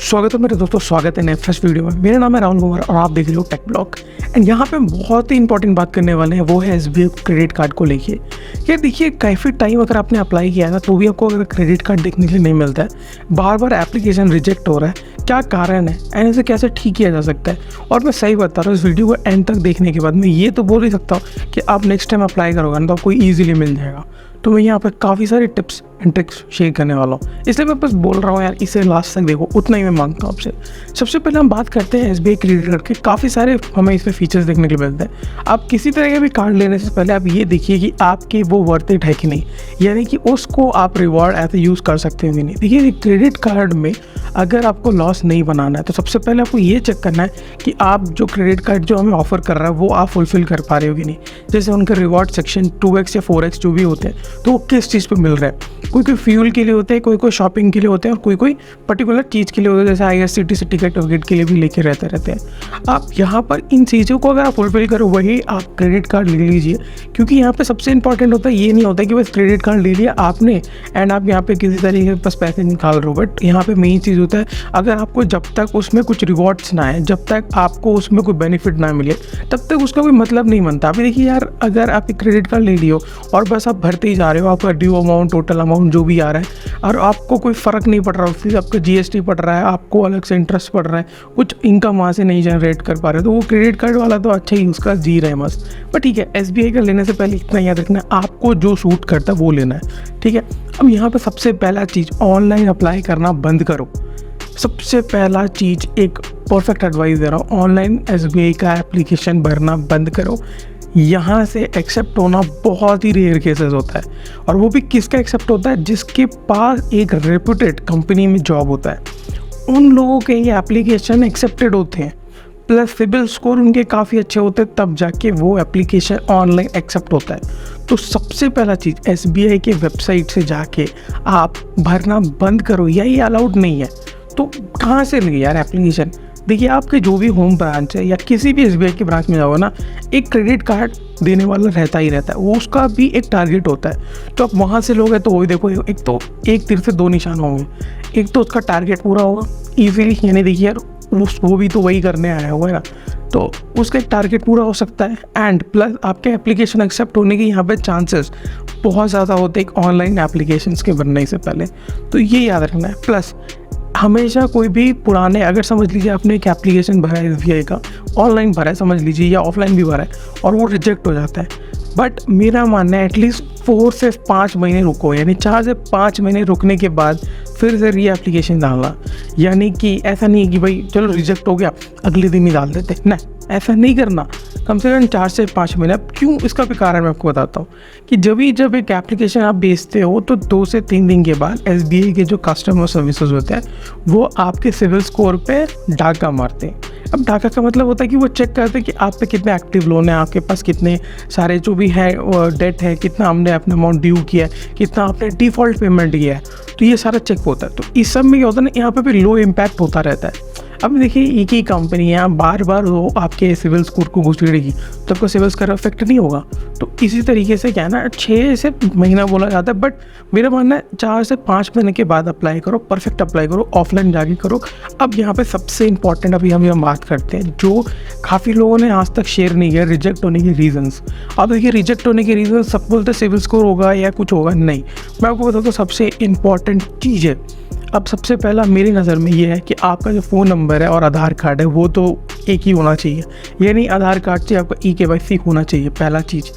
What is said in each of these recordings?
स्वागत है मेरे दोस्तों, स्वागत है नए फ्रेश वीडियो में। मेरा नाम है राहुल कुमार और आप देख रहे हो टेक ब्लॉग। एंड यहाँ पे हम बहुत ही इंपॉर्टेंट बात करने वाले हैं, वो है एसबीआई क्रेडिट कार्ड को लेके। यार देखिए, काफ़ी टाइम अगर आपने अप्लाई किया है ना, तो भी आपको अगर क्रेडिट कार्ड देखने के लिए नहीं मिलता है, बार बार एप्लीकेशन रिजेक्ट हो रहा है, क्या कारण है एंड इसे कैसे ठीक किया जा सकता है। और मैं सही बता रहा हूँ, इस वीडियो को एंड तक देखने के बाद मैं ये तो बोल ही सकता हूँ कि आप नेक्स्ट टाइम अप्लाई करोगे ना तो आपको ईजिली मिल जाएगा। तो मैं यहाँ पर काफ़ी सारे टिप्स एंड ट्रिक्स शेयर करने वाला हूँ, इसलिए मैं बस बोल रहा हूँ यार, इसे लास्ट तक देखो, उतना ही मैं मांगता हूँ आपसे। सबसे पहले हम बात करते हैं एसबीआई क्रेडिट कार्ड के। काफ़ी सारे हमें इसमें फीचर्स देखने के लिए मिलते हैं। आप किसी तरह का भी कार्ड लेने से पहले आप ये देखिए कि आपके वो वर्थ इट है कि नहीं, यानी कि उसको आप रिवॉर्ड ऐसे यूज़ कर सकते हो कि नहीं। देखिए, क्रेडिट कार्ड में अगर आपको लॉस नहीं बनाना है तो सबसे पहले आपको ये चेक करना है कि आप जो क्रेडिट कार्ड जो हमें ऑफर कर रहा है वो आप फुलफिल कर पा रहे हो कि नहीं। जैसे उनका रिवॉर्ड सेक्शन 2x या 4x जो भी होते हैं, तो वो किस चीज़ पे मिल रहा है। कोई फ्यूल के लिए होते हैं, कोई शॉपिंग के लिए होते हैं, और कोई पर्टिकुलर चीज़ के लिए होते हैं, जैसे IRCTC टिकट विकेट के लिए भी लेके रहते हैं। आप यहाँ पर इन चीज़ों को अगर आप फुलफिल करो, वही आप क्रेडिट कार्ड ले लीजिए। क्योंकि यहाँ पे सबसे इंपॉर्टेंट होता है, ये नहीं होता कि बस क्रेडिट कार्ड ले लिया आपने एंड आप यहाँ पे किसी तरीके से बस पैसे निकाल रहे हो। बट यहाँ पे मेन चीज़ होता है, अगर आपको जब तक उसमें कुछ रिवॉर्ड्स ना आए, जब तक आपको उसमें कोई बेनिफिट ना मिले, तब तक उसका कोई मतलब नहीं बनता। अभी देखिए यार, अगर आप क्रेडिट कार्ड ले लियो और बस आप भरते ही जा रहे हो, आपका ड्यू अमाउंट, टोटल अमाउंट जो भी आ रहा है, और आपको कोई फ़र्क नहीं पड़ रहा, उससे आपका GST पड़ रहा है, आपको अलग से इंटरेस्ट पड़ रहा है, कुछ इनकम वहाँ से नहीं जनरेट कर पा रहे, तो वो क्रेडिट कार्ड वाला तो अच्छा ही उसका जी रहा है मस्त। पर ठीक है, SBI का लेने से पहले इतना याद रखना है, आपको जो सूट करता है वो लेना है, ठीक है। अब यहाँ पर सबसे पहला चीज़, ऑनलाइन अप्लाई करना बंद करो। सबसे पहला चीज़, एक परफेक्ट एडवाइस दे रहा हूँ, ऑनलाइन SBI का एप्लीकेशन भरना बंद करो। यहाँ से एक्सेप्ट होना बहुत ही रेयर केसेस होता है, और वो भी किसका एक्सेप्ट होता है, जिसके पास एक रेप्यूटेड कंपनी में जॉब होता है। उन लोगों के ये एप्लीकेशन एक्सेप्टेड होते हैं, प्लस सिबिल स्कोर उनके काफ़ी अच्छे होते हैं, तब जाके वो एप्लीकेशन ऑनलाइन एक्सेप्ट होता है। तो सबसे पहला चीज़, SBI के वेबसाइट से जाके आप भरना बंद करो, या ये अलाउड नहीं है तो कहाँ से लेंगे यार एप्लीकेशन। देखिए, आपके जो भी होम ब्रांच है या किसी भी SBI के ब्रांच में जाओ ना, एक क्रेडिट कार्ड देने वाला रहता ही रहता है, वो उसका भी एक टारगेट होता है। तो आप वहाँ से लोगे तो वही देखो, एक तीर से दो निशान होंगे। एक तो उसका टारगेट पूरा होगा ईजिली, यानी देखिए यार, वो भी तो वही करने आया हुआ है ना, तो उसका एक टारगेट पूरा हो सकता है। एंड प्लस आपके एप्लीकेशन एक्सेप्ट होने के यहाँ पे चांसेस बहुत ज़्यादा होते हैं एक ऑनलाइन एप्लीकेशंस के बनने से पहले, तो ये याद रखना है। प्लस हमेशा कोई भी पुराने, अगर समझ लीजिए आपने एक एप्लीकेशन भरा है SBI का, ऑनलाइन भरा है समझ लीजिए, या ऑफलाइन भी भरा है, और वो रिजेक्ट हो जाता है, बट मेरा मानना है एटलीस्ट 4 से 5 महीने रुको, यानी 4 से 5 महीने रुकने के बाद फिर से री एप्लीकेशन डालना। यानी कि ऐसा नहीं है कि भाई चलो रिजेक्ट हो गया अगले दिन ही डाल देते, नहीं, ऐसा नहीं करना। कम से कम 4 से 5 महीने। अब क्यों, इसका भी कारण मैं आपको बताता हूँ कि जब एक एप्लीकेशन आप बेचते हो तो 2 से 3 दिन के बाद SBI के जो कस्टमर सर्विसेज होते हैं वो आपके सिविल स्कोर पे डाका मारते हैं। अब डाका का मतलब होता है कि वो चेक करते हैं कि आप पे कितने एक्टिव लोन है, आपके पास कितने सारे जो भी है डेट है, कितना हमने अपना अमाउंट ड्यू किया है, कितना आपने डिफ़ॉल्ट पेमेंट किया है, तो ये सारा चेक होता है। तो इस सब में क्या होता है ना, यहाँ पे भी लो इम्पैक्ट होता रहता है। अब देखिए, एक ही कंपनी है, बार बार वो आपके सिविल स्कोर को घुसेड़ेगी तो आपको सिविल स्कोर इफेक्ट नहीं होगा। तो इसी तरीके से क्या है ना, 6 से महीना बोला जाता है, बट मेरा मानना है 4 से 5 महीने के बाद अप्लाई करो, परफेक्ट अप्लाई करो, ऑफलाइन जाके करो। अब यहाँ पे सबसे इंपॉर्टेंट अभी हम बात करते हैं, जो काफ़ी लोगों ने आज तक शेयर नहीं किया, रिजेक्ट होने के रीजंस। अब देखिए, रिजेक्ट होने के रीजन सब बोलते हैं सिविल स्कोर होगा या कुछ होगा, नहीं, मैं आपको बताता हूँ सबसे इंपॉर्टेंट चीज़ है। अब सबसे पहला मेरी नज़र में ये है कि आपका जो फ़ोन नंबर है और आधार कार्ड है वो तो एक ही होना चाहिए, यानी आधार कार्ड से आपका eKYC होना चाहिए, पहला चीज़।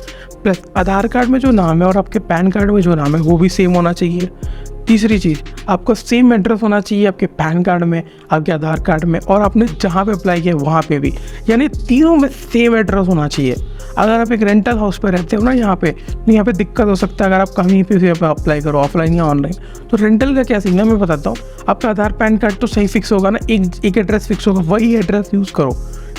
प्लस आधार कार्ड में जो नाम है और आपके पैन कार्ड में जो नाम है वो भी सेम होना चाहिए। तीसरी चीज़, आपका सेम एड्रेस होना चाहिए आपके पैन कार्ड में, आपके आधार कार्ड में, और आपने जहाँ पे अप्लाई किया वहाँ पे भी, यानी तीनों में सेम एड्रेस होना चाहिए। अगर आप एक रेंटल हाउस पर रहते हो ना, यहाँ पे दिक्कत हो सकता है अगर आप कहीं पे अप्लाई करो, ऑफलाइन या ऑनलाइन। तो रेंटल का क्या सीन है मैं बताता हूँ। आपका आधार पैन कार्ड तो सही फिक्स होगा ना, एक एड्रेस फिक्स होगा, वही एड्रेस यूज़ करो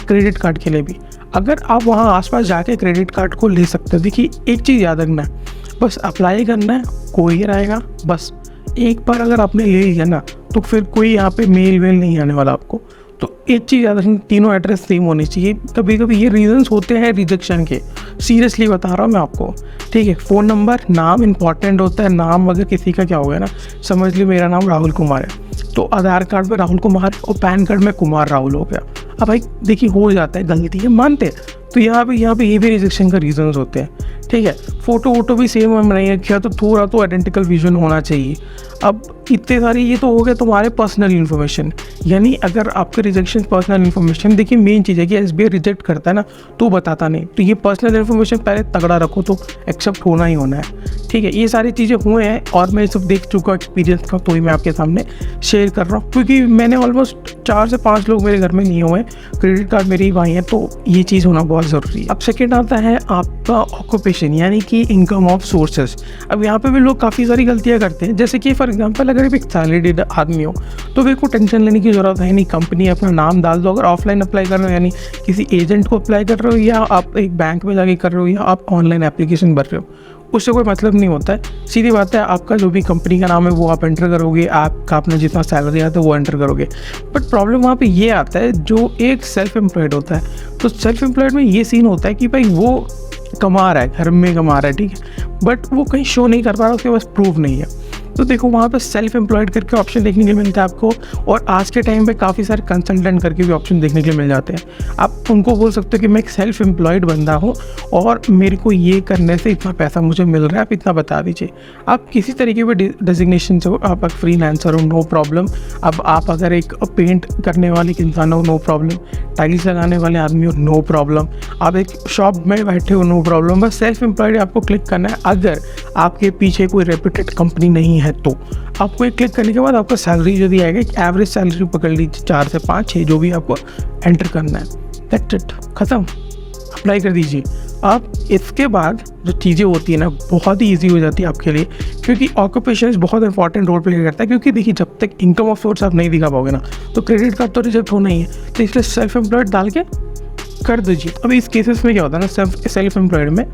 क्रेडिट कार्ड के लिए भी। अगर आप वहाँ आसपास जाके क्रेडिट कार्ड को ले सकते हो। देखिए, एक चीज़ याद रखना है, बस अप्लाई करना है, कोई रहेगा, बस एक बार अगर आपने ले लिया ना तो फिर कोई यहाँ पे मेल वेल नहीं आने वाला आपको। तो एक चीज़ याद रखना, तीनों एड्रेस सेम होनी चाहिए। कभी कभी ये रीजंस होते हैं रिजेक्शन के, सीरियसली बता रहा हूँ मैं आपको, ठीक है। फ़ोन नंबर, नाम इंपॉर्टेंट होता है। नाम अगर किसी का क्या हो गया ना, समझ ली मेरा नाम राहुल कुमार है, तो आधार कार्ड में राहुल कुमार और पैन कार्ड में कुमार राहुल हो गया। अब भाई देखिए हो जाता है, गलती है, मानते हैं। तो यहाँ पे ये भी रिजेक्शन का रीजंस होते हैं, ठीक है। फ़ोटो वोटो भी सेम हम नहीं रखा तो थोड़ा तो आइडेंटिकल विजन होना चाहिए। अब इतने सारी ये तो हो गया तुम्हारे पर्सनल इन्फॉर्मेशन, यानी अगर आपके रिजेक्शन पर्सनल इन्फॉर्मेशन, देखिए मेन चीज़ है कि एसबीआई रिजेक्ट करता है ना तो बताता नहीं, तो ये पर्सनल इन्फॉर्मेशन पहले तगड़ा रखो तो एक्सेप्ट होना ही होना है, ठीक है। ये सारी चीज़ें हुए हैं और मैं सब देख चुका हूँ एक्सपीरियंस का, तो ही मैं आपके सामने शेयर कर रहा हूँ, क्योंकि मैंने ऑलमोस्ट 4 से 5 लोग मेरे घर में नहीं हुए, क्रेडिट कार्ड मेरे ही भाई हैं, तो ये चीज़ होना बहुत ज़रूरी है। अब सेकेंड आता है आपका ऑक्यूपेशन, यानी कि इनकम ऑफ सोर्सेज। अब यहाँ पे भी लोग काफ़ी सारी गलतियाँ करते हैं, जैसे कि फॉर एग्जांपल अगर आप एक सैलरीड आदमी हो तो फिर को टेंशन लेने की ज़रूरत है नहीं, कंपनी अपना नाम डाल दो। अगर ऑफलाइन अप्लाई कर रहे हो यानी किसी एजेंट को अप्लाई कर रहे हो, या आप एक बैंक में जाके कर रहे हो, या आप ऑनलाइन एप्लीकेशन भर रहे हो, उससे कोई मतलब नहीं होता है। सीधी बात है, आपका जो भी कंपनी का नाम है वो आप एंटर करोगे, आपका अपना जितना सैलरी आता है वो एंटर करोगे। बट प्रॉब्लम वहाँ पे ये आता है, जो एक सेल्फ एम्प्लॉयड होता है, तो सेल्फ एम्प्लॉयड में ये सीन होता है कि भाई वो कमा रहा है, घर में कमा रहा है, ठीक है, बट वो कहीं शो नहीं कर पा रहा, उसके पास प्रूफ नहीं है। तो देखो वहाँ पर सेल्फ एम्प्लॉयड करके ऑप्शन देखने के लिए मिलता है आपको, और आज के टाइम पे काफ़ी सारे कंसल्टेंट करके भी ऑप्शन देखने के लिए मिल जाते हैं। आप उनको बोल सकते हो कि मैं एक सेल्फ एम्प्लॉयड बंदा हूँ और मेरे को ये करने से इतना पैसा मुझे मिल रहा है, आप इतना बता दीजिए। आप किसी तरीके पे डेजिग्नेशन से हो, आप एक फ्रीलांसर हो, नो प्रॉब्लम। अब आप अगर एक पेंट करने वाले इंसान हो, नो प्रॉब्लम। टाइल्स लगाने वाले आदमी हो, नो प्रॉब्लम। आप एक शॉप में बैठे हो, नो प्रॉब्लम। बस सेल्फ एम्प्लॉयड आपको क्लिक करना है। अगर आपके पीछे कोई रेप्यूटेड कंपनी नहीं है तो आपको एक क्लिक करने के बाद आपका सैलरी जो भी आएगा, एक एवरेज सैलरी पकड़ लीजिए 4 से 5 6 जो भी आपको एंटर करना है, दैट्स इट, ख़त्म, अप्लाई कर दीजिए। आप इसके बाद जो चीज़ें होती है ना बहुत ही ईजी हो जाती है आपके लिए, क्योंकि ऑक्यूपेशन बहुत इंपॉर्टेंट रोल प्ले करता है। क्योंकि देखिए जब तक इनकम ऑफ सोर्स आप नहीं दिखा पाओगे ना तो क्रेडिट कार्ड तो रिजेक्ट होना ही है, तो इसलिए सेल्फ एम्प्लॉयड डाल के कर दीजिए। अब इस केसेस में क्या होता है ना, सेल्फ एम्प्लॉयड में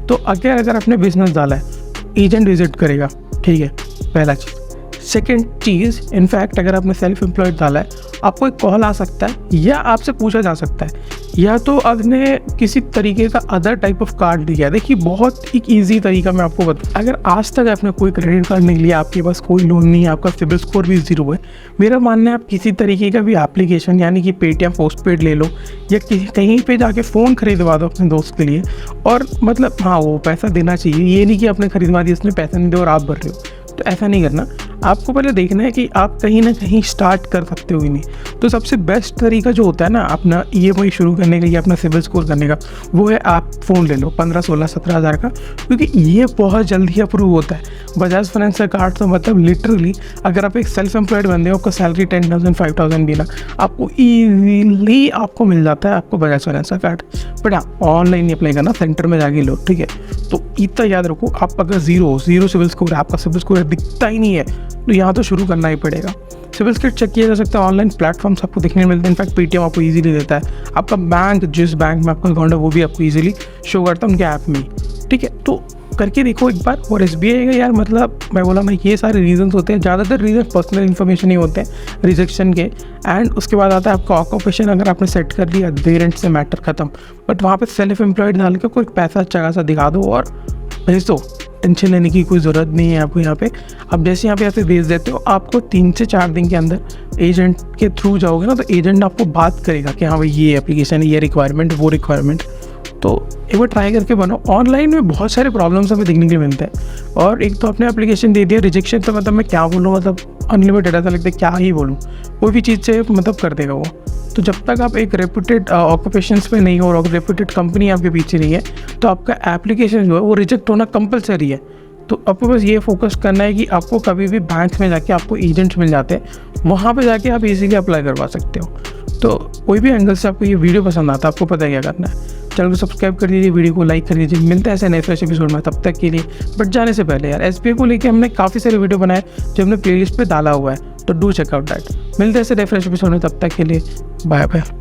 तो अगर आपने बिजनेस डाला है, एजेंट विजिट करेगा, ठीक है, पहला चीज़। सेकेंड चीज़, इनफैक्ट अगर आपने सेल्फ एम्प्लॉयड डाला है, आपको एक कॉल आ सकता है या आपसे पूछा जा सकता है, या तो आपने किसी तरीके का अदर टाइप ऑफ कार्ड लिया है। देखिए बहुत एक ईजी तरीका मैं आपको बताऊँ, अगर आज तक आपने कोई क्रेडिट कार्ड नहीं लिया, आपके पास कोई लोन नहीं है, आपका सिबिल स्कोर भी 0 है, मेरा मानना है आप किसी तरीके का भी एप्लीकेशन यानी कि पेटीएम पोस्टपेड ले लो, या कहीं पे जाके फ़ोन खरीदवा दो अपने दोस्त के लिए। और मतलब हाँ, वो पैसा देना चाहिए, ये नहीं कि आपने खरीदवा दिया, उसने पैसा नहीं दिया और आप भर रहे हो, तो ऐसा नहीं करना। आपको पहले देखना है कि आप कहीं ना कहीं स्टार्ट कर सकते हो ही नहीं। तो सबसे बेस्ट तरीका जो होता है ना अपना ईएमआई शुरू करने का या अपना सिबिल स्कोर करने का, वो है आप फ़ोन ले लो 15, 16, 17 हज़ार का, क्योंकि ये बहुत जल्दी अप्रूव होता है। बजाज फाइनेंस का कार्ड तो मतलब लिटरली अगर आप एक सेल्फ एम्प्लॉयड बंदे हो, आपका सैलरी 10,000 5,000 भी ना, आपको ईजीली आपको मिल जाता है आपको बजाज फाइनेंस का कार्ड। बट हाँ, ऑनलाइन नहीं अप्लाई करना, सेंटर में जाके लो, ठीक है। तो इतना याद रखो, आप अगर जीरो सिविल स्कोर है, आपका सिविल स्कोर दिखता ही नहीं है, तो यहाँ तो शुरू करना ही पड़ेगा। सिविल स्कोर चेक किया जा सकता है, ऑनलाइन प्लेटफॉर्म्स आपको देखने मिलते हैं। इनफैक्ट पेटीएम आपको इजीली देता है, आपका बैंक जिस बैंक में आपका अकाउंट है वो भी आपको इजीली शो करता है उनके ऐप में, ठीक है। तो करके देखो एक बार। और एसबीआई का यार मतलब मैं बोला ना, ये सारे रीजंस होते हैं, ज़्यादातर रीजन पर्सनल इन्फॉर्मेशन ही होते हैं रिजेक्शन के। एंड उसके बाद आता है आपका ऑक्यूपेशन, अगर आपने सेट कर लिया पेरेंट से मैटर खत्म। बट वहाँ पे सेल्फ एम्प्लॉयड डाल के कोई पैसा अच्छा खासा दिखा दो और भेज दो, टेंशन लेने की कोई ज़रूरत नहीं है आपको। यहाँ पे अब जैसे यहाँ पे ऐसे भेज देते हो, आपको 3 से 4 दिन के अंदर एजेंट के थ्रू जाओगे ना, तो एजेंट आपको बात करेगा कि हाँ भाई ये एप्लीकेशन है, ये रिक्वायरमेंट, वो रिक्वायरमेंट। तो एक बार ट्राई करके बनाओ। ऑनलाइन में बहुत सारे प्रॉब्लम्स हमें देखने के लिए मिलते हैं, और एक तो आपने एप्लीकेशन दे दिया, रिजेक्शन तो मतलब मैं क्या बोलूँ, मतलब अनलिमिटेड ऐसा लगता है, क्या ही बोलूँ, कोई भी चीज़ से मतलब कर देगा वो। तो जब तक आप एक रेप्यूटेड ऑक्यूपेशंस पे नहीं हो और रेप्यूटेड कंपनी आपके पीछे नहीं है, तो आपका एप्लीकेशन जो है वो रिजेक्ट होना कंपलसरी है। तो आपको बस ये फोकस करना है कि आपको कभी भी बैंक में जाके आपको एजेंट्स मिल जाते हैं, वहाँ पे जाके आप इजीली अप्लाई करवा सकते हो। तो कोई भी एंगल से आपको ये वीडियो पसंद आता है, आपको पता है क्या करना है, चैनल को सब्सक्राइब कर दीजिए, वीडियो को लाइक कर दीजिए। मिलते हैं ऐसे नए फ्रेश एपिसोड में, तब तक के लिए। बट जाने से पहले यार, एसबीआई को लेके हमने काफ़ी सारे वीडियो बनाए जो हमने प्लेलिस्ट पे डाला हुआ है, तो डू चेकआउट दैट। मिलते हैं ऐसे नए फ्रेश एपिसोड में, तब तक के लिए बाय बाय।